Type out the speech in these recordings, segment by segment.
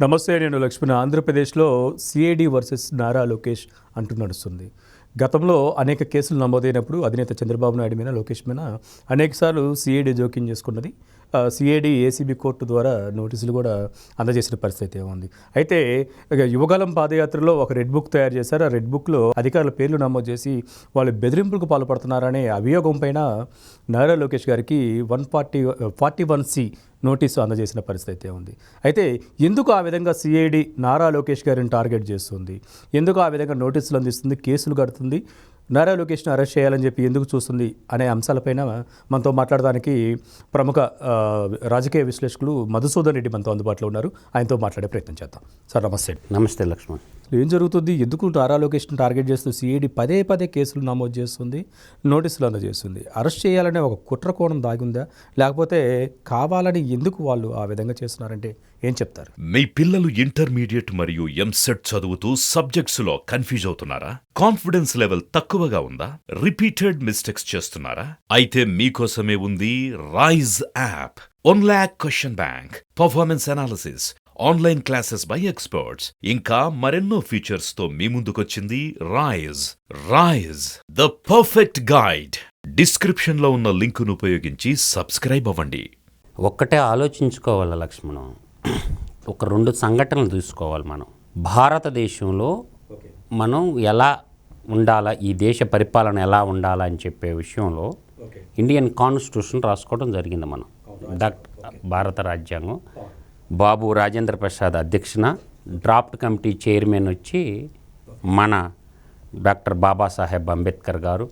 నమస్తే, నేను లక్ష్మణ్. ఆంధ్రప్రదేశ్లో సిఐడి వర్సెస్ నారా లోకేష్ అంటూ నడుస్తుంది. గతంలో అనేక కేసులు నమోదైనప్పుడు అధినేత చంద్రబాబు నాయుడు మీద, లోకేష్ మీద అనేకసార్లు సిఐడి జోక్యం చేసుకున్నది. సిఐడి ఏసీబీ కోర్టు ద్వారా నోటీసులు కూడా అందజేసిన పరిస్థితి ఉంది. అయితే యువగలం పాదయాత్రలో ఒక రెడ్ బుక్ తయారు చేశారు. ఆ రెడ్ బుక్లో అధికారుల పేర్లు నమోదు చేసి వాళ్ళు బెదిరింపులకు పాల్పడుతున్నారనే అభియోగం పైన నారా లోకేష్ గారికి 141C నోటీసు అందజేసిన పరిస్థితి ఉంది. అయితే ఎందుకు ఆ విధంగా సిఐడి నారా లోకేష్ గారిని టార్గెట్ చేస్తుంది, ఎందుకు ఆ విధంగా నోటీసులు అందిస్తుంది, కేసులు కడుతుంది, నారా లోకేష్ను అరెస్ట్ చేయాలని చెప్పి ఎందుకు చూస్తుంది అనే అంశాలపైన మనతో మాట్లాడడానికి ప్రముఖ రాజకీయ విశ్లేషకులు మధుసూదన్ రెడ్డి మనతో అందుబాటులో ఉన్నారు. ఆయనతో మాట్లాడే ప్రయత్నం చేద్దాం. సార్ నమస్తే. నమస్తే లక్ష్మణ్. ఏం జరుగుతుంది, ఎందుకు నారా లోకేష్ను టార్గెట్ చేస్తూ సిఐడి పదే పదే కేసులు నమోదు చేస్తుంది, నోటీసులు అందజేస్తుంది? అరెస్ట్ చేయాలనే ఒక కుట్ర కోణం దాగుందా, లేకపోతే కావాలని ఎందుకు వాళ్ళు ఆ విధంగా చేస్తున్నారంటే ఏం చెప్తారు? మీ పిల్లలు ఇంటర్మీడియట్ మరియు ఎంసెట్ చదువుతూ సబ్జెక్ట్స్ లో కన్ఫ్యూజ్ అవుతున్నారా? కాన్ఫిడెన్స్ లెవెల్ తక్కువగా ఉందా? రిపీటెడ్ మిస్టేక్స్ చేస్తున్నారా? అయితే మీకోసమే ఉంది Rise app. 1 lakh question bank, performance analysis, online classes by experts, ఇంకా మరెన్నో ఫీచర్స్ తో మీ ముందుకొచ్చింది Rise the perfect guide. Description లో ఉన్న లింకును ఉపయోగించి సబ్స్క్రైబ్ అవ్వండి. ఒక్కటే ఆలోచించుకోవాలి లక్ష్మణం, ఒక 2 సంఘటనలు తీసుకోవాలి. మనం భారతదేశంలో మనం ఎలా ఉండాలా, ఈ దేశ పరిపాలన ఎలా ఉండాలా అని చెప్పే విషయంలో ఇండియన్ కాన్స్టిట్యూషన్ రాసుకోవడం జరిగింది. మనం భారత రాజ్యాంగం బాబు రాజేంద్ర ప్రసాద్ అధ్యక్షన డ్రాఫ్ట్ కమిటీ చైర్మన్ వచ్చి మన డాక్టర్ బాబాసాహెబ్ అంబేద్కర్ గారు,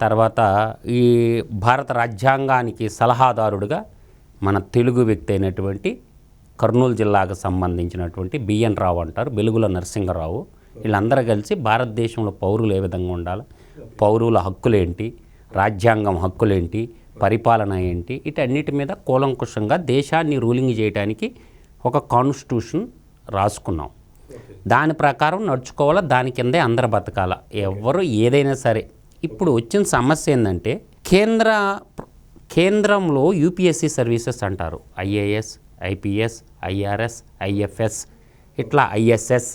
తర్వాత ఈ భారత రాజ్యాంగానికి సలహాదారుడుగా మన తెలుగు వ్యక్తి అయినటువంటి కర్నూలు జిల్లాకు సంబంధించినటువంటి బిఎన్ రావు అంటారు, వెలుగుల నరసింహరావు, వీళ్ళందరూ కలిసి భారతదేశంలో పౌరులు ఏ విధంగా ఉండాలి, పౌరుల హక్కులేంటి, రాజ్యాంగం హక్కులేంటి, పరిపాలన ఏంటి, వీటన్నిటి మీద కూలంకుషంగా దేశాన్ని రూలింగ్ చేయడానికి ఒక కాన్స్టిట్యూషన్ రాసుకున్నాం. దాని ప్రకారం నడుచుకోవాలా, దాని కిందే అందరు బతకాల, ఎవరు ఏదైనా సరే. ఇప్పుడు వచ్చిన సమస్య ఏంటంటే కేంద్రంలో యూపీఎస్సీ సర్వీసెస్ అంటారు, ఐఏఎస్, ఐపీఎస్, ఐఆర్ఎస్, ఐఎఫ్ఎస్, ఇట్లా ఐఎస్ఎస్,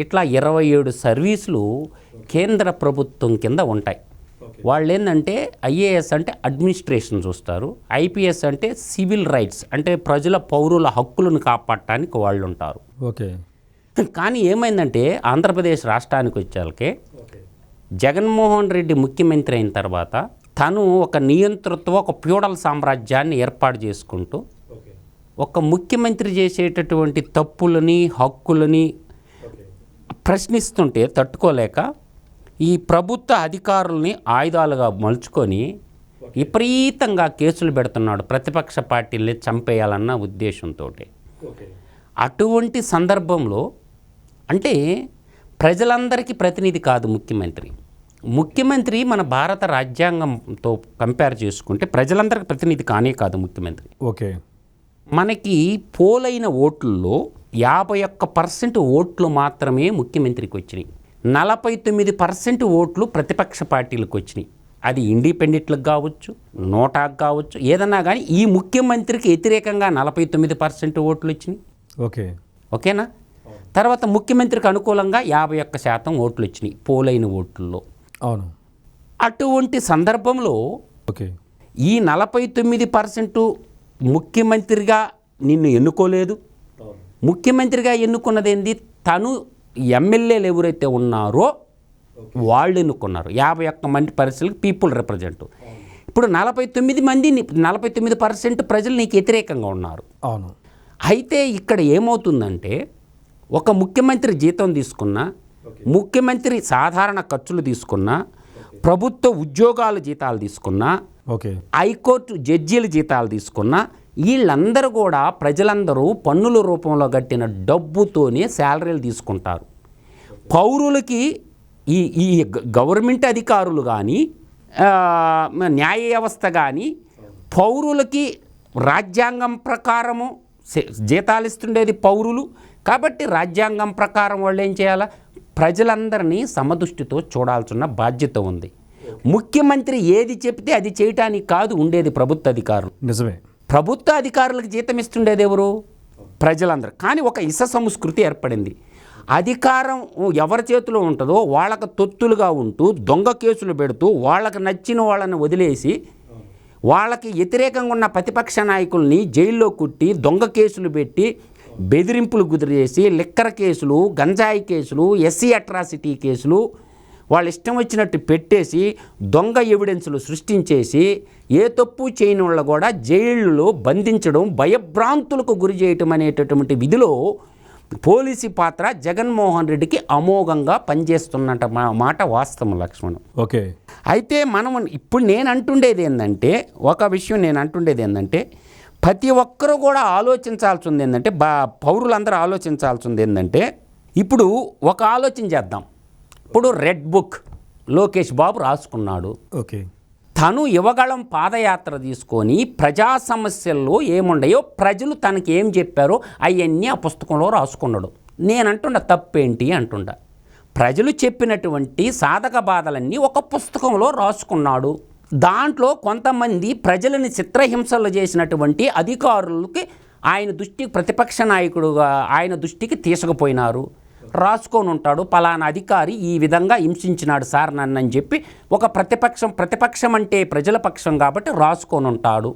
ఇట్లా 27 సర్వీసులు కేంద్ర ప్రభుత్వం కింద ఉంటాయి. వాళ్ళు ఏంటంటే ఐఏఎస్ అంటే అడ్మినిస్ట్రేషన్ చూస్తారు, ఐపీఎస్ అంటే సివిల్ రైట్స్ అంటే ప్రజల పౌరుల హక్కులను కాపాడటానికి వాళ్ళు ఉంటారు. ఓకే. కానీ ఏమైందంటే ఆంధ్రప్రదేశ్ రాష్ట్రానికి వచ్చాకే జగన్మోహన్ రెడ్డి ముఖ్యమంత్రి అయిన తర్వాత తను ఒక నియంతృత్వ, ఒక ఫ్యూడల్ సామ్రాజ్యాన్ని ఏర్పాటు చేసుకుంటూ ఒక ముఖ్యమంత్రి చేసేటటువంటి తప్పులని, హక్కులని ప్రశ్నిస్తుంటే తట్టుకోలేక ఈ ప్రభుత్వ అధికారుల్ని ఆయుధాలుగా మలుచుకొని విపరీతంగా కేసులు పెడుతున్నాడు, ప్రతిపక్ష పార్టీల్ని చంపేయాలన్న ఉద్దేశంతో. అటువంటి సందర్భంలో అంటే ప్రజలందరికీ ప్రతినిధి కాదు ముఖ్యమంత్రి మన భారత రాజ్యాంగంతో కంపేర్ చేసుకుంటే ప్రజలందరికీ ప్రతినిధి కానే కాదు ముఖ్యమంత్రి. ఓకే. మనకి పోలైన ఓట్లలో 51% ఓట్లు మాత్రమే ముఖ్యమంత్రికి వచ్చినాయి, 49% ఓట్లు ప్రతిపక్ష పార్టీలకు వచ్చినాయి. అది ఇండిపెండెంట్లకు కావచ్చు, నోటాకు కావచ్చు, ఏదన్నా కానీ ఈ ముఖ్యమంత్రికి వ్యతిరేకంగా 49% ఓట్లు వచ్చినాయి. ఓకేనా? తర్వాత ముఖ్యమంత్రికి అనుకూలంగా 51% ఓట్లు వచ్చినాయి పోలైన ఓట్లలో. అవును. అటువంటి సందర్భంలో ఈ 49% ముఖ్యమంత్రిగా నిన్ను ఎన్నుకోలేదు. ముఖ్యమంత్రిగా ఎన్నుకున్నది ఏంది? తను ఎమ్మెల్యేలు ఎవరైతే ఉన్నారో వాళ్ళు ఎన్నుకున్నారు. 51 మంది పరిస్థితులకు పీపుల్ రిప్రజెంట్. ఇప్పుడు 49% ప్రజలు నీకు వ్యతిరేకంగా ఉన్నారు. అవును. అయితే ఇక్కడ ఏమవుతుందంటే ఒక ముఖ్యమంత్రి జీతం తీసుకున్నా, ముఖ్యమంత్రి సాధారణ ఖర్చులు తీసుకున్నా, ప్రభుత్వ ఉద్యోగాల జీతాలు తీసుకున్నా, హైకోర్టు జడ్జీల జీతాలు తీసుకున్నా, వీళ్ళందరూ కూడా ప్రజలందరూ పన్నుల రూపంలో కట్టిన డబ్బుతోనే శాలరీలు తీసుకుంటారు. పౌరులకి ఈ గవర్నమెంట్ అధికారులు కానీ, న్యాయ వ్యవస్థ కానీ పౌరులకి రాజ్యాంగం ప్రకారము జీతాలు ఇస్తుండేది పౌరులు. కాబట్టి రాజ్యాంగం ప్రకారం వాళ్ళు ఏం చేయాలా? ప్రజలందరినీ సమదృష్టితో చూడాల్సిన బాధ్యత ఉంది. ముఖ్యమంత్రి ఏది చెప్తే అది చేయటానికి కాదు ఉండేది ప్రభుత్వ అధికారులు. నిజమే. ప్రభుత్వ అధికారులకు జీతం ఇస్తుండేది ఎవరు? ప్రజలందరూ. కానీ ఒక ఇస సంస్కృతి ఏర్పడింది. అధికారం ఎవరి చేతిలో ఉంటుందో వాళ్ళకు తొత్తులుగా ఉంటూ దొంగ కేసులు పెడుతూ వాళ్ళకి నచ్చిన వాళ్ళని వదిలేసి వాళ్ళకి వ్యతిరేకంగా ఉన్న ప్రతిపక్ష నాయకుల్ని జైల్లో కుట్టి దొంగ కేసులు పెట్టి బెదిరింపులు గుదిరేసి లిక్కర్ కేసులు, గంజాయి కేసులు, ఎస్సీ అట్రాసిటీ కేసులు వాళ్ళు ఇష్టం వచ్చినట్టు పెట్టేసి దొంగ ఎవిడెన్స్లు సృష్టించేసి ఏ తప్పు చేయని వాళ్ళు కూడా జైళ్ళలో బంధించడం, భయభ్రాంతులకు గురి చేయటం అనేటటువంటి విధిలో పోలీసు పాత్ర జగన్మోహన్ రెడ్డికి అమోఘంగా పనిచేస్తున్నట్ట మాట వాస్తవం లక్ష్మణ్. ఓకే. అయితే ఇప్పుడు నేను అంటుండేది ఏంటంటే ప్రతి ఒక్కరూ కూడా ఆలోచించాల్సింది ఏంటంటే పౌరులందరూ ఆలోచించాల్సింది ఏంటంటే ఇప్పుడు ఒక ఆలోచన చేద్దాం. ఇప్పుడు రెడ్ బుక్ లోకేష్ బాబు రాసుకున్నాడు. ఓకే. తను యువగళం పాదయాత్ర తీసుకొని ప్రజా సమస్యల్లో ఏముండయో ప్రజలు తనకి ఏం చెప్పారో అవన్నీ ఆ పుస్తకంలో రాసుకున్నాడు. నేనంటుండ తప్పేంటి అంటుండ. ప్రజలు చెప్పినటువంటి సాధక బాధలన్నీ ఒక పుస్తకంలో రాసుకున్నాడు. దాంట్లో కొంతమంది ప్రజలని చిత్రహింసలు చేసినటువంటి అధికారులకి ఆయన దృష్టికి ప్రతిపక్ష నాయకుడుగా ఆయన దృష్టికి తీసుకుపోయినారు. రాసుకొని ఉంటాడు, పలానా అధికారి ఈ విధంగా హింసించినాడు సార్ నన్ను అని చెప్పి ఒక ప్రతిపక్షం అంటే ప్రజల పక్షం కాబట్టి రాసుకొని ఉంటాడు.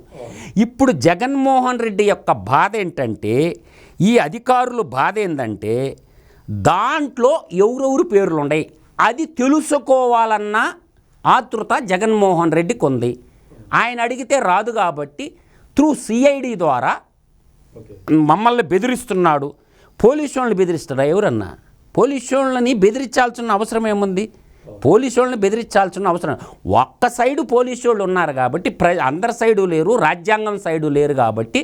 ఇప్పుడు జగన్మోహన్ రెడ్డి యొక్క బాధ ఏంటంటే, ఈ అధికారుల బాధ ఏంటంటే దాంట్లో ఎవరెవరు పేర్లు ఉన్నాయి అది తెలుసుకోవాలన్న ఆతృత జగన్మోహన్ రెడ్డికి ఉంది. ఆయన అడిగితే రాదు కాబట్టి త్రూ సిఐడి ద్వారా మమ్మల్ని బెదిరిస్తున్నాడు. పోలీసు వాళ్ళని బెదిరిస్తాడా ఎవరన్నా? పోలీసు వాళ్ళని బెదిరించాల్సిన అవసరం ఏముంది? పోలీసు వాళ్ళని బెదిరించాల్సిన అవసరం ఒక్క సైడు పోలీసు వాళ్ళు ఉన్నారు కాబట్టి అందరి సైడు లేరు, రాజ్యాంగం సైడు లేరు కాబట్టి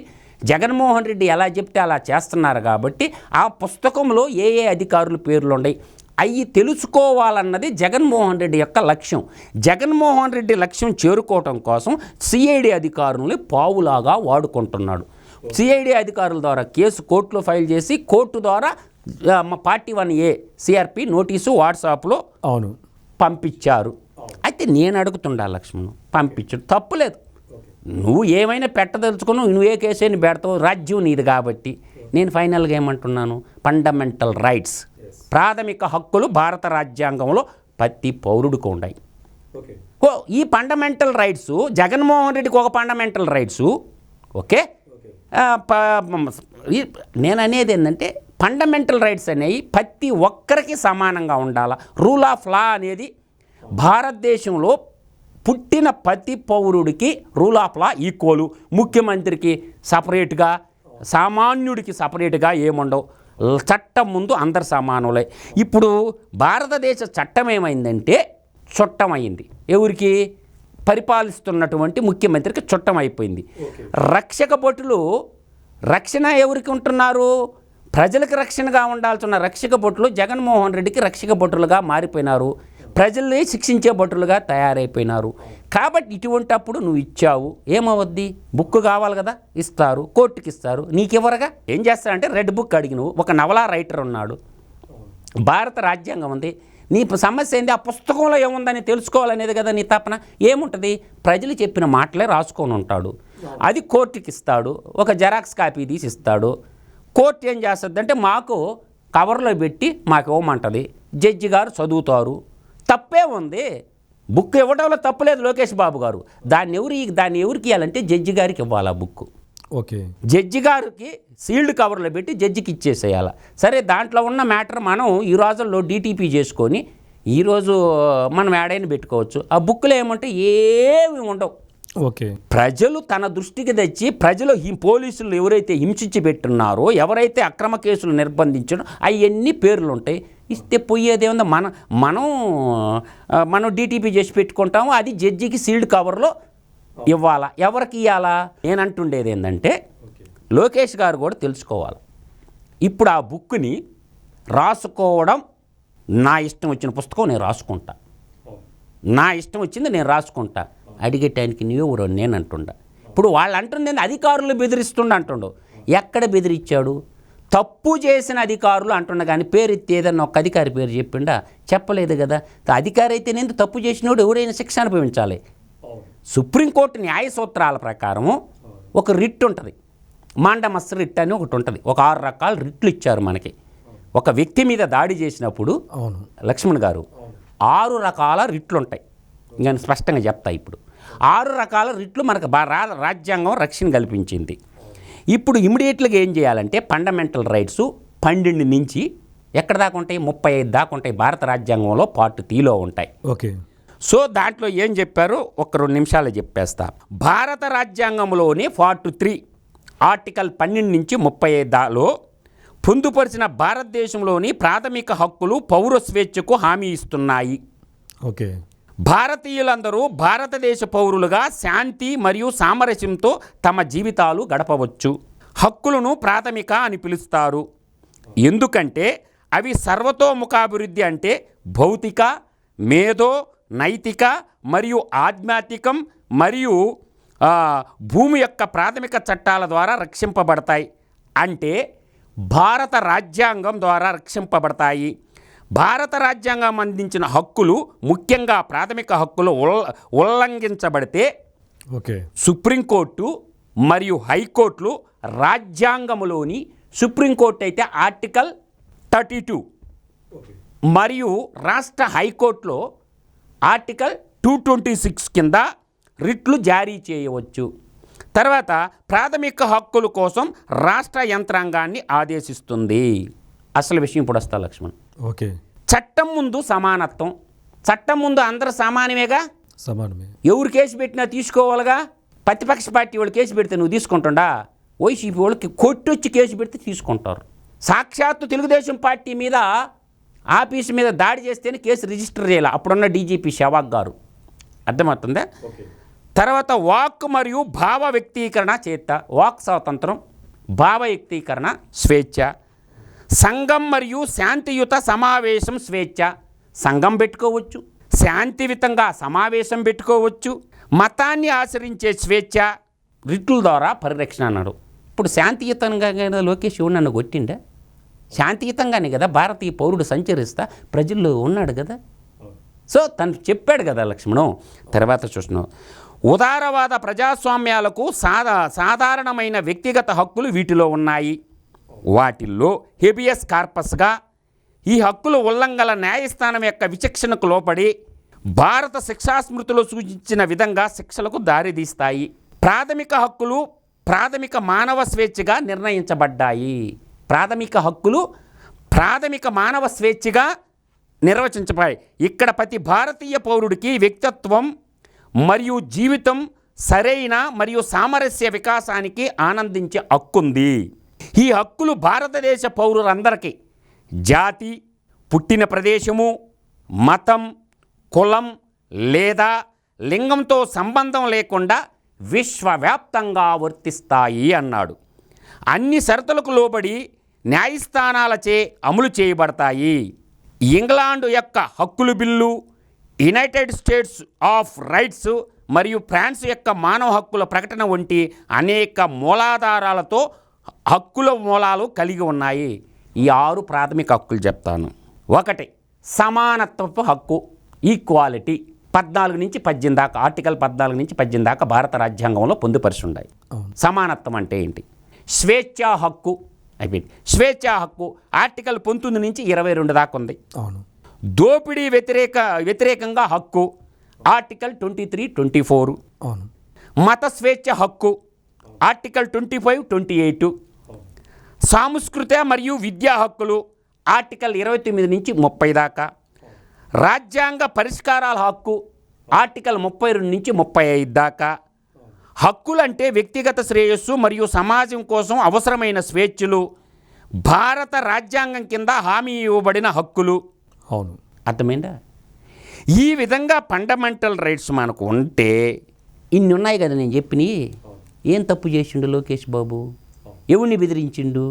జగన్మోహన్ రెడ్డి ఎలా చెప్తే అలా చేస్తున్నారు కాబట్టి ఆ పుస్తకంలో ఏ అధికారుల పేర్లు ఉన్నాయి అవి తెలుసుకోవాలన్నది జగన్మోహన్ రెడ్డి యొక్క లక్ష్యం. జగన్మోహన్ రెడ్డి లక్ష్యం చేరుకోవటం కోసం సిఐడి అధికారులని పావులాగా వాడుకుంటున్నాడు. సిఐడి అధికారుల ద్వారా కేసు కోర్టులో ఫైల్ చేసి కోర్టు ద్వారా పార్టీ 1A సిఆర్పి నోటీసు వాట్సాప్లో అవును పంపించారు. అయితే నేను అడుగుతుండా లక్ష్మణ్, పంపించడు తప్పులేదు. నువ్వు ఏమైనా పెట్టదలుచుకున్నావు, నువ్వు ఏ కేసు అయినా పెడతావు, రాజ్యం నీది కాబట్టి. నేను ఫైనల్గా ఏమంటున్నాను, ఫండమెంటల్ రైట్స్ ప్రాథమిక హక్కులు భారత రాజ్యాంగంలో ప్రతి పౌరుడికి ఉన్నాయి. ఈ ఫండమెంటల్ రైట్స్ జగన్మోహన్ రెడ్డికి ఒక ఫండమెంటల్ రైట్స్. ఓకే, నేను అనేది ఏంటంటే ఫండమెంటల్ రైట్స్ అనేవి ప్రతి ఒక్కరికి సమానంగా ఉండాలి. రూల్ ఆఫ్ లా అనేది భారతదేశంలో పుట్టిన ప్రతి పౌరుడికి రూల్ ఆఫ్ లా ఈక్వల్. ముఖ్యమంత్రికి సపరేట్గా, సామాన్యుడికి సపరేట్గా ఏముండవు. చట్టం ముందు అందరు సమానులే. ఇప్పుడు భారతదేశ చట్టం ఏమైందంటే చుట్టమైంది. ఎవరికి? పరిపాలిస్తున్నటువంటి ముఖ్యమంత్రికి చుట్టం అయిపోయింది. రక్షక భటులు రక్షణ ఎవరికి ఉంటున్నారు? ప్రజలకు రక్షణగా ఉండాల్సిన రక్షక భటులు జగన్మోహన్ రెడ్డికి రక్షక భటులుగా మారిపోయినారు. ప్రజల్ని శిక్షించే భటులుగా తయారైపోయినారు. కాబట్టి ఇటువంటప్పుడు నువ్వు ఇచ్చావు, ఏమవుద్ది? బుక్ కావాలి కదా, ఇస్తారు, కోర్టుకి ఇస్తారు. నీకు ఇవ్వరుగా ఏం చేస్తారంటే రెడ్ బుక్ అడిగి నువ్వు ఒక నవలా రైటర్ ఉన్నాడు, భారత రాజ్యాంగం ఉంది, నీ సమస్య ఏంది, ఆ పుస్తకంలో ఏముందని తెలుసుకోవాలనేది కదా నీ తపన. ఏముంటుంది? ప్రజలు చెప్పిన మాటలే రాసుకొని ఉంటాడు. అది కోర్టుకి ఇస్తాడు, ఒక జెరాక్స్ కాపీ తీసి ఇస్తాడు. కోర్టు ఏం చేస్తుంది అంటే మాకు కవర్లో పెట్టి మాకు ఇవ్వమంటుంది. జడ్జి గారు చదువుతారు. తప్పే ఉంది, బుక్ ఇవ్వడంలో తప్పులేదు లోకేష్ బాబు గారు. దాన్ని ఎవరికి ఇవ్వాలంటే జడ్జి గారికి ఇవ్వాలి ఆ బుక్. ఓకే, జడ్జి గారికి సీల్డ్ కవర్లో పెట్టి జడ్జికి ఇచ్చేసేయాలి. సరే, దాంట్లో ఉన్న మ్యాటర్ మనం ఈ రోజుల్లో డీటీపీ చేసుకొని ఈరోజు మనం యాడైనా పెట్టుకోవచ్చు. ఆ బుక్లో ఏమంటే ఏమి ఉండవు. ఓకే, ప్రజలు తన దృష్టికి తెచ్చి ప్రజలు పోలీసులు ఎవరైతే హింసించి పెట్టున్నారో, ఎవరైతే అక్రమ కేసులు నిర్బంధించారో అవన్నీ పేర్లు ఉంటాయి. ఇస్తే పోయేదేముందో, మనం డీటీపీ చేసి పెట్టుకుంటాము. అది జడ్జికి సీల్డ్ కవర్లో ఇవ్వాలా. ఎవరికి ఇవ్వాలా? నేను అంటుండేది ఏంటంటే లోకేష్ గారు కూడా తెలుసుకోవాలి. ఇప్పుడు ఆ బుక్ని రాసుకోవడం నా ఇష్టం వచ్చిన పుస్తకం నేను రాసుకుంటా, నా ఇష్టం వచ్చింది నేను రాసుకుంటా. అడిగేటానికి నువ్వెవరు నేను అంటుండా. ఇప్పుడు వాళ్ళు అంటుంది అధికారులు బెదిరిస్తుండ అంటుండవు. ఎక్కడ బెదిరించాడు? తప్పు చేసిన అధికారులు అంటుండ, కానీ పేరు ఎత్తి ఏదన్నా ఒక అధికారి పేరు చెప్పిండా? చెప్పలేదు కదా. అధికారి అయితే నేను తప్పు చేసినోడు ఎవరైనా శిక్ష అనుభవించాలి. సుప్రీంకోర్టు న్యాయ సూత్రాల ప్రకారము ఒక రిట్ ఉంటుంది. మాండమస్ రిట్ అని ఒకటి ఉంటుంది. ఒక 6 రకాల రిట్లు ఇచ్చారు మనకి. ఒక వ్యక్తి మీద దాడి చేసినప్పుడు అవును లక్ష్మణ్ గారు 6 రకాల రిట్లు ఉంటాయి. నేను స్పష్టంగా చెప్తా. ఇప్పుడు 6 రకాల రిట్లు మనకు రాజ్యాంగం రక్షణ కల్పించింది. ఇప్పుడు ఇమీడియట్గా ఏం చేయాలంటే ఫండమెంటల్ రైట్స్ 12 నుంచి ఎక్కడ దాకా ఉంటాయి, 35 దాకా ఉంటాయి. భారత రాజ్యాంగంలో పార్ట్ 3లో ఉంటాయి. ఓకే. సో దాంట్లో ఏం చెప్పారు ఒక 2 నిమిషాలు చెప్పేస్తా. భారత రాజ్యాంగంలోని పార్ట్ 3 ఆర్టికల్ 12 నుంచి 35లో పొందుపరిచిన భారతదేశంలోని ప్రాథమిక హక్కులు పౌర స్వేచ్ఛకు హామీ ఇస్తున్నాయి. ఓకే. భారతీయులందరూ భారతదేశ పౌరులుగా శాంతి మరియు సామరస్యంతో తమ జీవితాలు గడపవచ్చు. హక్కులను ప్రాథమిక అని పిలుస్తారు ఎందుకంటే అవి సర్వతోముఖాభివృద్ధి అంటే భౌతిక, మేధో, నైతిక మరియు ఆధ్యాత్మికం మరియు భూమి యొక్క ప్రాథమిక చట్టాల ద్వారా రక్షింపబడతాయి. అంటే భారత రాజ్యాంగం ద్వారా రక్షింపబడతాయి. భారత రాజ్యాంగం అందించిన హక్కులు ముఖ్యంగా ప్రాథమిక హక్కులు ఉల్లంఘించబడితే ఓకే సుప్రీంకోర్టు మరియు హైకోర్టులు రాజ్యాంగంలోని సుప్రీంకోర్టు అయితే ఆర్టికల్ 32 మరియు రాష్ట్ర హైకోర్టులో ఆర్టికల్ 226 కింద రిట్లు జారీ చేయవచ్చు. తర్వాత ప్రాథమిక హక్కుల కోసం రాష్ట్ర యంత్రాంగాన్ని ఆదేశిస్తుంది. అసలు విషయం ఇప్పుడు వస్తా లక్ష్మణ్. ఓకే. చట్టం ముందు సమానత్వం. చట్టం ముందు అందరూ సమానమేగా, సమానమే. ఎవరు కేసు పెట్టినా తీసుకోవాలిగా. ప్రతిపక్ష పార్టీ వాళ్ళు కేసు పెడితే నువ్వు తీసుకుంటుండా, వైసీపీ వాళ్ళకి కొట్టొచ్చి కేసు పెడితే తీసుకుంటారు. సాక్షాత్తు తెలుగుదేశం పార్టీ మీద ఆఫీసు మీద దాడి చేస్తేనే కేసు రిజిస్టర్ చేయాలి అప్పుడున్న డీజీపీ షవాక్ గారు. అర్థమవుతుందా? తర్వాత వాక్ మరియు భావ వ్యక్తీకరణ చేత వాక్ స్వాతంత్రం, భావ వ్యక్తీకరణ స్వేచ్ఛ. సంఘం మరియు శాంతియుత సమావేశం స్వేచ్ఛ. సంఘం పెట్టుకోవచ్చు, శాంతియుతంగా సమావేశం పెట్టుకోవచ్చు. మతాన్ని ఆచరించే స్వేచ్ఛ రిట్ల ద్వారా పరిరక్షణ అన్నాడు. ఇప్పుడు శాంతియుతంగా లోకేష్ నన్ను కొట్టిండా? శాంతియుతంగానే కదా భారతీయ పౌరుడు సంచరిస్తా ప్రజల్లో ఉన్నాడు కదా. సో తను చెప్పాడు కదా లక్ష్మణం. తర్వాత చూస్తున్నాం, ఉదారవాద ప్రజాస్వామ్యాలకు సాధారణమైన వ్యక్తిగత హక్కులు వీటిలో ఉన్నాయి. వాటిల్లో హెబియస్ కార్పస్గా ఈ హక్కుల ఉల్లంఘన న్యాయస్థానం యొక్క విచక్షణకు లోపడి భారత శిక్షాస్మృతిలో సూచించిన విధంగా శిక్షలకు దారితీస్తాయి. ప్రాథమిక హక్కులు ప్రాథమిక మానవ స్వేచ్ఛగా నిర్ణయించబడ్డాయి. ప్రాథమిక హక్కులు ప్రాథమిక మానవ స్వేచ్ఛగా నిర్వచించబడ్డాయి. ఇక్కడ ప్రతి భారతీయ పౌరుడికి వ్యక్తిత్వం మరియు జీవితం సరైన మరియు సామరస్య వికాసానికి ఆనందించే హక్కుంది. ఈ హక్కులు భారతదేశ పౌరులందరికీ జాతి, పుట్టిన ప్రదేశము, మతం, కులం లేదా లింగంతో సంబంధం లేకుండా విశ్వవ్యాప్తంగా వర్తిస్తాయి అన్నాడు. అన్ని షరతులకు లోబడి న్యాయస్థానాలచే అమలు చేయబడతాయి. ఇంగ్లాండ్ యొక్క హక్కుల bill, United states of rights మరియు ఫ్రాన్స్ యొక్క మానవ హక్కుల ప్రకటన వంటి అనేక మూలాధారాలతో హక్కుల మూలాలు కలిగి ఉన్నాయి. ఈ 6 ప్రాథమిక హక్కులు చెప్తాను. 1 సమానత్వపు హక్కు, ఈక్వాలిటీ. 14 నుంచి 18 దాకా ఆర్టికల్ 14 నుంచి 18 దాకా భారత రాజ్యాంగంలో పొందుపరిచి ఉన్నాయి. సమానత్వం అంటే ఏంటి? స్వేచ్ఛా హక్కు అయిపోయింది. స్వేచ్ఛా హక్కు ఆర్టికల్ 19 నుంచి 22 దాకా ఉంది. అవును. దోపిడీ వ్యతిరేకంగా హక్కు ఆర్టికల్ 23, 24. అవును. మత స్వేచ్ఛ హక్కు ఆర్టికల్ 25, 28. సాంస్కృత మరియు విద్యా హక్కులు ఆర్టికల్ 29 నుంచి 30 దాకా. రాజ్యాంగ పరిష్కారాల హక్కు ఆర్టికల్ 32 నుంచి 35 దాకా. హక్కులంటే వ్యక్తిగత శ్రేయస్సు మరియు సమాజం కోసం అవసరమైన స్వేచ్ఛలు భారత రాజ్యాంగం కింద హామీ ఇవ్వబడిన హక్కులు. అవును. అర్థమైందా? ఈ విధంగా ఫండమెంటల్ రైట్స్ మనకు ఉంటే ఇన్ని ఉన్నాయి కదా నేను చెప్పినవి. ఏం తప్పు చేసిండు లోకేష్ బాబు? ఎవరిని బెదిరించిండు?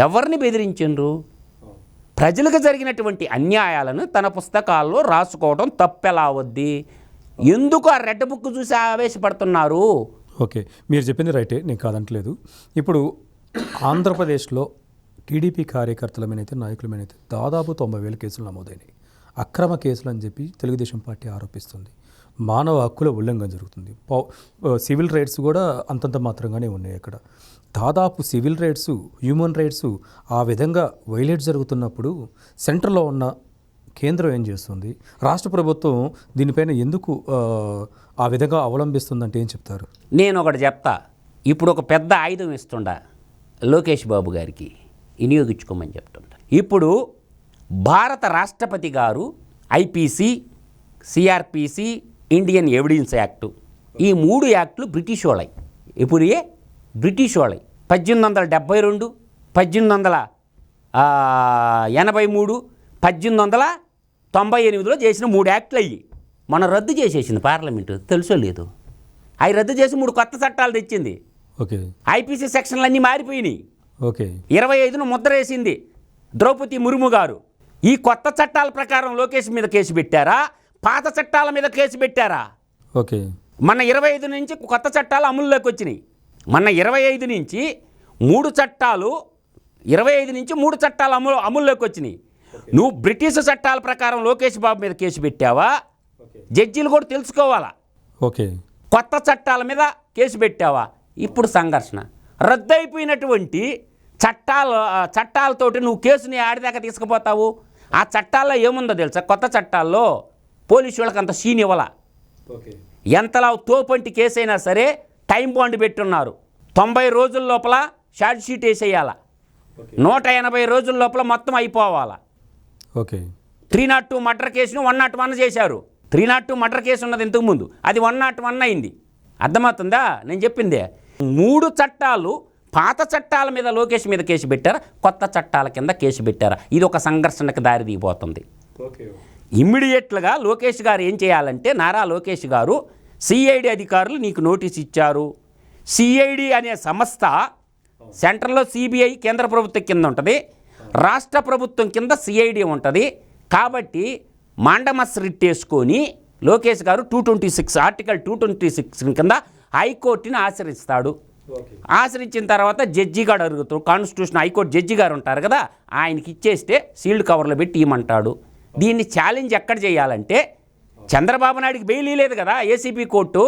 ఎవరిని బెదిరించిండ్రు? ప్రజలకు జరిగినటువంటి అన్యాయాలను తన పుస్తకాల్లో రాసుకోవడం తప్పెలా వద్ది? ఎందుకు ఆ రెడ్ బుక్ చూసి ఆవేశపడుతున్నారు? ఓకే, మీరు చెప్పింది రైటే, నేను కాదంటలేదు. ఇప్పుడు ఆంధ్రప్రదేశ్లో టీడీపీ కార్యకర్తల మీదైతే నాయకుల మీదైతే దాదాపు 90,000 కేసులు నమోదైనాయి. అక్రమ కేసులు అని చెప్పి తెలుగుదేశం పార్టీ ఆరోపిస్తుంది. మానవ హక్కుల ఉల్లంఘన జరుగుతుంది. సివిల్ రైట్స్ కూడా అంతంత మాత్రంగానే ఉన్నాయి అక్కడ. దాదాపు సివిల్ రైట్స్, హ్యూమన్ రైట్స్ ఆ విధంగా వైలేట్ జరుగుతున్నప్పుడు సెంటర్లో ఉన్న కేంద్రం ఏం చేస్తుంది, రాష్ట్ర ప్రభుత్వం దీనిపైన ఎందుకు ఆ విధంగా అవలంబిస్తుందంటే ఏం చెప్తారు? నేను ఒకటి చెప్తా. ఇప్పుడు ఒక పెద్ద ఆయుధం ఇస్తుండ లోకేష్ బాబు గారికి వినియోగించుకోమని చెప్తుంటా. ఇప్పుడు భారత రాష్ట్రపతి గారు IPC, CrPC, Indian evidence act, ఈ 3 యాక్టులు బ్రిటిష్ వాళ్ళయి. ఇప్పుడు బ్రిటిష్ వాళ్ళయి. 1872, 1883, 1898లో చేసిన 3 యాక్టులు అయ్యి మనం రద్దు చేసేసింది పార్లమెంటు. తెలుసో లేదు, అవి రద్దు చేసి 3 కొత్త చట్టాలు తెచ్చింది. ఓకే. ఐపీసీ సెక్షన్లు అన్నీ మారిపోయినాయి. ఓకే. 25ను ముద్రేసింది ద్రౌపది ముర్ము గారు. ఈ కొత్త చట్టాల ప్రకారం లోకేష్ మీద కేసు పెట్టారా, పాత చట్టాల మీద కేసు పెట్టారా? ఓకే. మన 25 నుంచి కొత్త చట్టాలు అమలులోకి వచ్చినాయి. మన 25 నుంచి 3 చట్టాలు, 25 నుంచి 3 చట్టాలు అమలులోకి వచ్చినాయి. నువ్వు బ్రిటిష్ చట్టాల ప్రకారం లోకేష్ బాబు మీద కేసు పెట్టావా? జడ్జీలు కూడా తెలుసుకోవాలా. ఓకే. కొత్త చట్టాల మీద కేసు పెట్టావా? ఇప్పుడు సంఘర్షణ. రద్దయిపోయినటువంటి చట్టాలతోటి నువ్వు కేసుని ఆడిదాకా తీసుకుపోతావు. ఆ చట్టాల్లో ఏముందో తెలుసా? కొత్త చట్టాల్లో పోలీసు వాళ్ళకి అంత సీన్ ఇవ్వాల. ఎంతలా తోపంటి కేసు అయినా సరే టైం బాండ్ పెట్టున్నారు. 90 రోజుల లోపల షార్ట్ షీట్ వేసేయాల. 180 రోజుల లోపల మొత్తం అయిపోవాలా. ఓకే. 302 మర్డర్ కేసును 101 చేశారు. 302 మర్డర్ కేసు ఉన్నది ఇంతకుముందు, అది 101 అయింది. అర్థమవుతుందా నేను చెప్పిందే? 3 చట్టాలు, పాత చట్టాల మీద లోకేష్ మీద కేసు పెట్టారా, కొత్త చట్టాల కింద కేసు పెట్టారా? ఇది ఒక సంఘర్షణకు దారి తీయబోతుంది. ఇమ్మీడియట్లుగా లోకేష్ గారు ఏం చేయాలంటే, నారా లోకేష్ గారు, సిఐడి అధికారులు నీకు నోటీస్ ఇచ్చారు. సిఐడి అనే సంస్థ సెంట్రల్లో సిబిఐ కేంద్ర ప్రభుత్వం కింద ఉంటుంది, రాష్ట్ర ప్రభుత్వం కింద సిఐడి ఉంటుంది. కాబట్టి మాండమస్ రిట్ వేసుకొని లోకేష్ గారు 226 ఆర్టికల్ 226 కింద హైకోర్టుని ఆశ్రయిస్తాడు. ఆశ్రయించిన తర్వాత జడ్జి గారు అడుగుతాడు, కాన్స్టిట్యూషన్ హైకోర్టు జడ్జి గారు ఉంటారు కదా, ఆయనకి ఇచ్చేస్తే సీల్డ్ కవర్లో పెట్టి ఇవ్వమంటాడు. దీన్ని ఛాలెంజ్ ఎక్కడ చేయాలంటే, చంద్రబాబు నాయుడికి బెయిల్ లేదు కదా ఏసీబీ కోర్టు.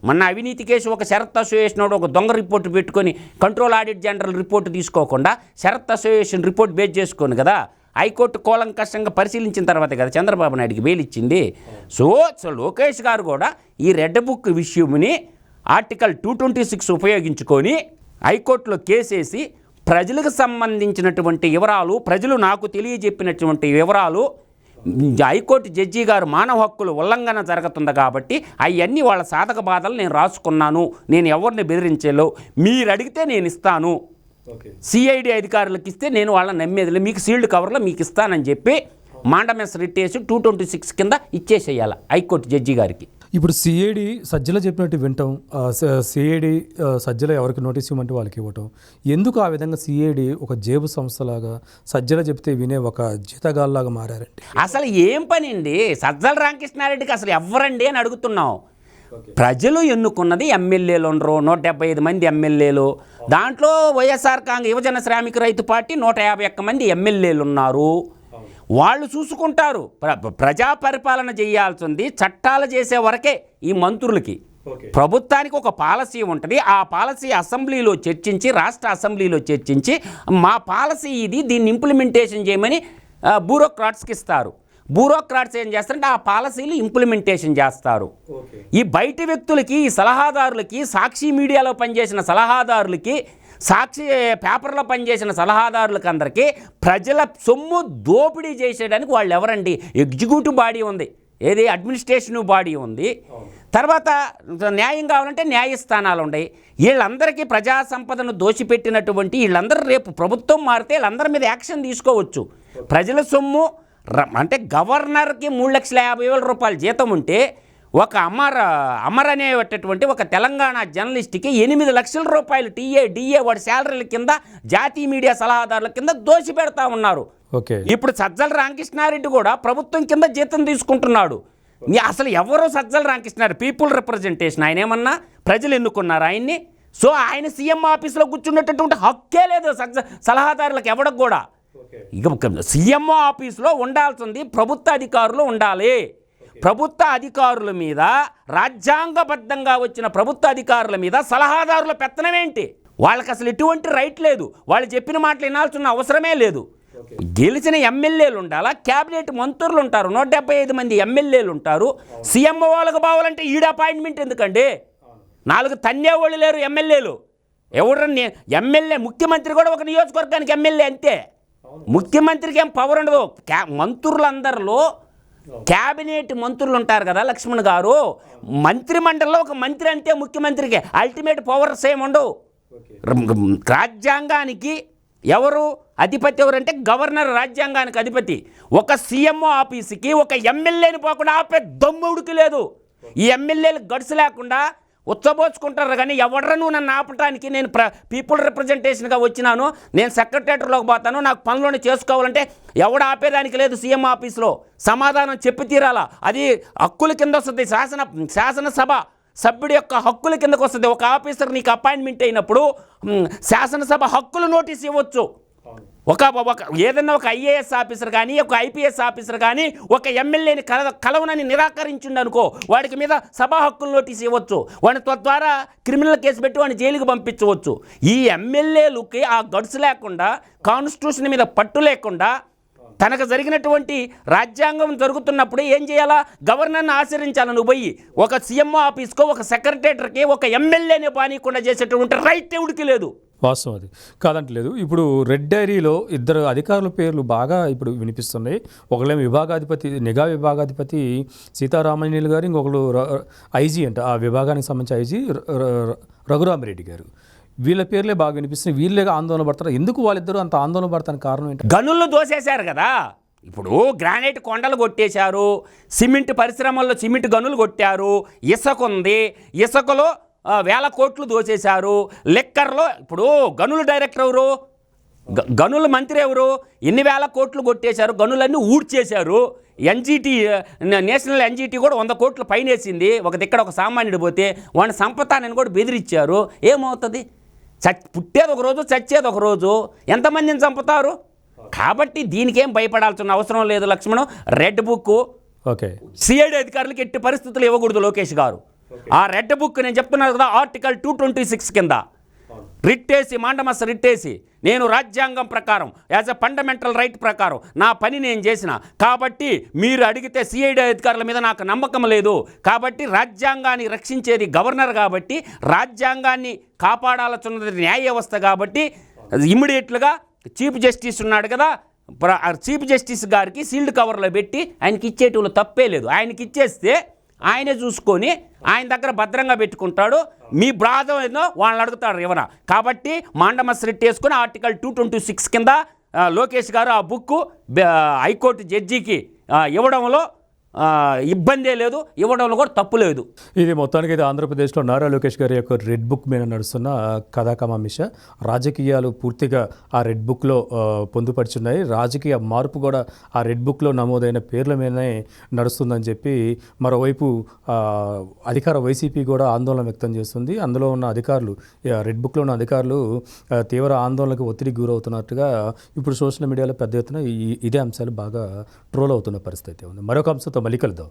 మొన్న అవినీతి కేసు ఒక షరత్ అసోసియేషన్ ఒక దొంగ రిపోర్టు పెట్టుకొని కంట్రోల్ ఆడిట్ జనరల్ రిపోర్టు తీసుకోకుండా షరత్ అసోసియేషన్ రిపోర్ట్ బేస్ చేసుకొని కదా హైకోర్టు కూలంకషంగా పరిశీలించిన తర్వాతే కదా చంద్రబాబు నాయుడికి బెయిల్ ఇచ్చింది. సో లోకేష్ గారు కూడా ఈ రెడ్ బుక్ విషయంని ఆర్టికల్ 226 ఉపయోగించుకొని హైకోర్టులో కేసేసి ప్రజలకు సంబంధించినటువంటి వివరాలు, ప్రజలు నాకు తెలియజెప్పినటువంటి వివరాలు, హైకోర్టు జడ్జి గారు మానవ హక్కులు ఉల్లంఘన జరుగుతుంది కాబట్టి అవన్నీ వాళ్ళ సాధక బాధలు నేను రాసుకున్నాను, నేను ఎవరిని బెదిరించేలో, మీరు అడిగితే నేను ఇస్తాను, సిఐడి అధికారులకు ఇస్తే నేను వాళ్ళని నమ్మేదిలే, మీకు సీల్డ్ కవర్లో మీకు ఇస్తానని చెప్పి మాండమస్ రిట్ వేసి 226 కింద ఇచ్చేసేయాలి హైకోర్టు జడ్జి గారికి. ఇప్పుడు సిఐడి సజ్జల చెప్పినట్టు వింటాం, సిఐడి సజ్జల ఎవరికి నోటీస్ ఇవ్వమంటే వాళ్ళకి ఇవ్వటం, ఎందుకు ఆ విధంగా సిఐడి ఒక జేబు సంస్థలాగా సజ్జల చెప్తే వినే ఒక జీతగాల్లాగా మారారంటే? అసలు ఏం పని అండి సజ్జల రామకృష్ణారెడ్డికి? అసలు ఎవరండి అని అడుగుతున్నాం. ప్రజలు ఎన్నుకున్నది ఎమ్మెల్యేలు ఉండరు, 175 మంది ఎమ్మెల్యేలు. దాంట్లో వైఎస్ఆర్ కాంగ్రెస్ యువజన శ్రామిక రైతు పార్టీ 151 మంది ఎమ్మెల్యేలు ఉన్నారు. వాళ్ళు చూసుకుంటారు. ప్రజా పరిపాలన చేయాల్సింది చట్టాలు చేసే వరకే ఈ మంత్రులకి. ప్రభుత్వానికి ఒక పాలసీ ఉంటుంది. ఆ పాలసీ అసెంబ్లీలో చర్చించి, రాష్ట్ర అసెంబ్లీలో చర్చించి, మా పాలసీ ఇది, దీన్ని ఇంప్లిమెంటేషన్ చేయమని బ్యూరోక్రాట్స్కి ఇస్తారు. బ్యూరోక్రాట్స్ ఏం చేస్తారంటే ఆ పాలసీలు ఇంప్లిమెంటేషన్ చేస్తారు. ఈ బయటి వ్యక్తులకి, ఈ సలహాదారులకి, సాక్షి మీడియాలో పనిచేసిన సలహాదారులకి, సాక్షి పేపర్లో పనిచేసిన సలహాదారులకు అందరికీ ప్రజల సొమ్ము దోపిడీ చేసేయడానికి వాళ్ళు ఎవరండి? ఎగ్జిక్యూటివ్ బాడీ ఉంది, ఏది అడ్మినిస్ట్రేషన్ బాడీ ఉంది, తర్వాత న్యాయం కావాలంటే న్యాయస్థానాలు ఉన్నాయి. వీళ్ళందరికీ ప్రజా సంపదను దోచిపెట్టినటువంటి వీళ్ళందరూ రేపు ప్రభుత్వం మారితే వీళ్ళందరి మీద యాక్షన్ తీసుకోవచ్చు. ప్రజల సొమ్ము అంటే గవర్నర్కి 3,50,000 రూపాయల జీతం ఉంటే ఒక అమర్ అనేటటువంటి ఒక తెలంగాణ జర్నలిస్ట్కి 8 లక్షల రూపాయలు డిఏ వాడి శాలరీల కింద జాతీయ మీడియా సలహాదారుల కింద దోషి పెడతా ఉన్నారు. ఇప్పుడు సజ్జల రామకృష్ణారెడ్డి కూడా ప్రభుత్వం కింద జీతం తీసుకుంటున్నాడు. అసలు ఎవరు సజ్జల రామకృష్ణారెడ్డి? People representation. ఆయన ఏమన్నా ప్రజలు ఎన్నుకున్నారు ఆయన్ని. సో ఆయన సీఎం ఆఫీస్లో కూర్చున్నటువంటి హక్కే లేదు సలహాదారులకు ఎవరికి కూడా. ఇక సీఎం ఆఫీస్లో ఉండాల్సింది ప్రభుత్వ అధికారులు ఉండాలి. ప్రభుత్వ అధికారుల మీద, రాజ్యాంగబద్ధంగా వచ్చిన ప్రభుత్వ అధికారుల మీద సలహాదారుల పెత్తనం ఏంటి? వాళ్ళకి అసలు ఎటువంటి రైట్ లేదు, వాళ్ళు చెప్పిన మాటలు వినాల్సిన అవసరమే లేదు. గెలిచిన ఎమ్మెల్యేలు ఉండాలా, క్యాబినెట్ మంత్రులు ఉంటారు, 175 మంది ఎమ్మెల్యేలు ఉంటారు. సీఎం వాళ్ళకు బావాలంటే ఈడ అపాయింట్మెంట్ ఎందుకండి? 4 తన్నేవాళ్ళు లేరు ఎమ్మెల్యేలు. ఎవడన్నా ఎమ్మెల్యే, ముఖ్యమంత్రి కూడా ఒక నియోజకవర్గానికి ఎమ్మెల్యే అంతే. ముఖ్యమంత్రికి ఏం పవర్ ఉండదు. మంత్రులందరిలో క్యాబినెట్ మంత్రులు ఉంటారు కదా లక్ష్మణ్ గారు, మంత్రిమండలిలో ఒక మంత్రి అంతే ముఖ్యమంత్రికి. అల్టిమేట్ పవర్స్ ఏముండవు. రాజ్యాంగానికి ఎవరు అధిపతి ఎవరంటే గవర్నర్ రాజ్యాంగానికి అధిపతి. ఒక సీఎంఓ ఆఫీస్కి ఒక ఎమ్మెల్యేని పోకుండా ఆపే దమ్ముడికి లేదు. ఈ ఎమ్మెల్యేలు గడుసు లేకుండా ఉచ్చబోచుకుంటారు కానీ ఎవడను నన్ను ఆపటానికి, నేను పీపుల్ రిప్రజెంటేషన్గా వచ్చినాను, నేను సెక్రటరీలోకి పోతాను, నాకు పనులను చేసుకోవాలంటే ఎవడు ఆపేదానికి లేదు. సీఎం ఆఫీస్లో సమాధానం చెప్పి తీరాలా. అది హక్కుల కింద వస్తుంది. శాసనసభ సభ్యుడి యొక్క హక్కుల కిందకు వస్తుంది. ఒక ఆఫీసర్ నీకు అపాయింట్మెంట్ అయినప్పుడు శాసనసభ హక్కులు నోటీస్ ఇవ్వచ్చు. ఒక ఏదన్నా ఒక ఐఏఎస్ ఆఫీసర్ కానీ, ఒక ఐపీఎస్ ఆఫీసర్ కానీ ఒక ఎమ్మెల్యేని కలవనని నిరాకరించిండు అనుకో, వాడికి మీద సభా హక్కులు నోటీస్ ఇవ్వచ్చు. వాడిని తద్వారా క్రిమినల్ కేసు పెట్టి వాడిని జైలుకి పంపించవచ్చు. ఈ ఎమ్మెల్యేలకి ఆ గడుసు లేకుండా, కాన్స్టిట్యూషన్ మీద పట్టు లేకుండా, తనకు జరిగినటువంటి రాజ్యాంగం జరుగుతున్నప్పుడు ఏం చేయాలా? గవర్నర్ని ఆచరించాలి. నువ్వు పోయి ఒక సీఎంఓ ఆఫీస్కో, ఒక సెక్రటరీకి ఒక ఎమ్మెల్యేని బానీయకుండా చేసేటువంటి రైట్ ఎవడికి లేదు. వాస్తవం అది కాదంటలేదు. ఇప్పుడు రెడ్ డైరీలో 2 అధికారుల పేర్లు బాగా ఇప్పుడు వినిపిస్తున్నాయి. ఒకళ్ళేమో విభాగాధిపతి, నిఘా విభాగాధిపతి సీతారామయ్యలు గారు, ఇంకొకరు ఐజీ అంట, ఆ విభాగానికి సంబంధించి ఐజీ రఘురామరెడ్డి గారు. వీళ్ళ పేర్లే బాగా వినిపిస్తున్నాయి. వీళ్ళే ఆందోళన పడతారు. ఎందుకు వాళ్ళిద్దరూ అంత ఆందోళన పడతానికి కారణం ఏంటి? గనులు దోసేశారు కదా. ఇప్పుడు గ్రానైట్ కొండలు కొట్టేశారు, సిమెంట్ పరిశ్రమల్లో సిమెంట్ గనులు కొట్టారు, ఇసుక ఉంది, ఇసుకలో వేల కోట్లు దోచేశారు. లెక్కర్లో ఇప్పుడు గనుల డైరెక్టర్ ఎవరు? గనుల మంత్రి ఎవరు? ఎన్ని వేల కోట్లు కొట్టేశారు, గనులన్నీ ఊడ్చేశారు. ఎన్జీటీ, నేషనల్ ఎన్జీటీ కూడా 100 కోట్లు పైన వేసింది. ఒక దిక్కడ ఒక సామాన్యుడు పోతే వాడిని సంపతానని కూడా బెదిరించారు. ఏమవుతుంది? పుట్టేది ఒక రోజు, చచ్చేది ఒక రోజు. ఎంతమందిని చంపుతారు? కాబట్టి దీనికేం భయపడాల్సిన అవసరం లేదు లక్ష్మణం. రెడ్ బుక్ సిఐడి అధికారులకు ఎట్టి పరిస్థితులు ఇవ్వకూడదు లోకేష్ గారు. ఆ రెడ్ బుక్ నేను చెప్తున్నాను కదా, ఆర్టికల్ 226 కింద రిట్టేసి, మాండమస్ రిట్టేసి, నేను రాజ్యాంగం ప్రకారం యాజ్ ఎ ఫండమెంటల్ రైట్ ప్రకారం నా పని నేను చేసిన, కాబట్టి మీరు అడిగితే సిఐడి అధికారుల మీద నాకు నమ్మకం లేదు, కాబట్టి రాజ్యాంగాన్ని రక్షించేది గవర్నర్, కాబట్టి రాజ్యాంగాన్ని కాపాడాల్సినది న్యాయ వ్యవస్థ, కాబట్టి ఇమ్మీడియట్లుగా చీఫ్ జస్టిస్ ఉన్నాడు కదా, చీఫ్ జస్టిస్ గారికి సీల్డ్ కవర్లో పెట్టి ఆయనకి ఇచ్చేటోళ్ళు తప్పే లేదు. ఆయనకి ఇచ్చేస్తే ఆయనే చూసుకొని ఆయన దగ్గర భద్రంగా పెట్టుకుంటాడు. మీ బ్రాదం ఏదో వాళ్ళని అడుగుతాడు ఎవరా. కాబట్టి మాండమస్ రిట్ వేసుకొని ఆర్టికల్ 226 కింద లోకేష్ గారు ఆ బుక్ హైకోర్టు జడ్జికి ఇవ్వడంలో ఇబ్బందే లేదు, ఇవ్వడంలో కూడా తప్పు లేదు. ఇది మొత్తానికి అయితే ఆంధ్రప్రదేశ్లో నారా లోకేష్ గారి యొక్క రెడ్ బుక్ మీద నడుస్తున్న కథాకమామిష. రాజకీయాలు పూర్తిగా ఆ రెడ్ బుక్లో పొందుపరుచున్నాయి. రాజకీయ మార్పు కూడా ఆ రెడ్ బుక్లో నమోదైన పేర్ల మీదనే నడుస్తుందని చెప్పి మరోవైపు అధికార వైసీపీ కూడా ఆందోళన వ్యక్తం చేస్తుంది. అందులో ఉన్న అధికారులు, రెడ్ బుక్లో ఉన్న అధికారులు తీవ్ర ఆందోళనకు ఒత్తిడికి గురవుతున్నట్టుగా ఇప్పుడు సోషల్ మీడియాలో పెద్ద ఎత్తున ఇదే అంశాలు బాగా ట్రోల్ అవుతున్న పరిస్థితి ఉంది. మరొక అంశంతో మళ్ళీ కలుద్దాం.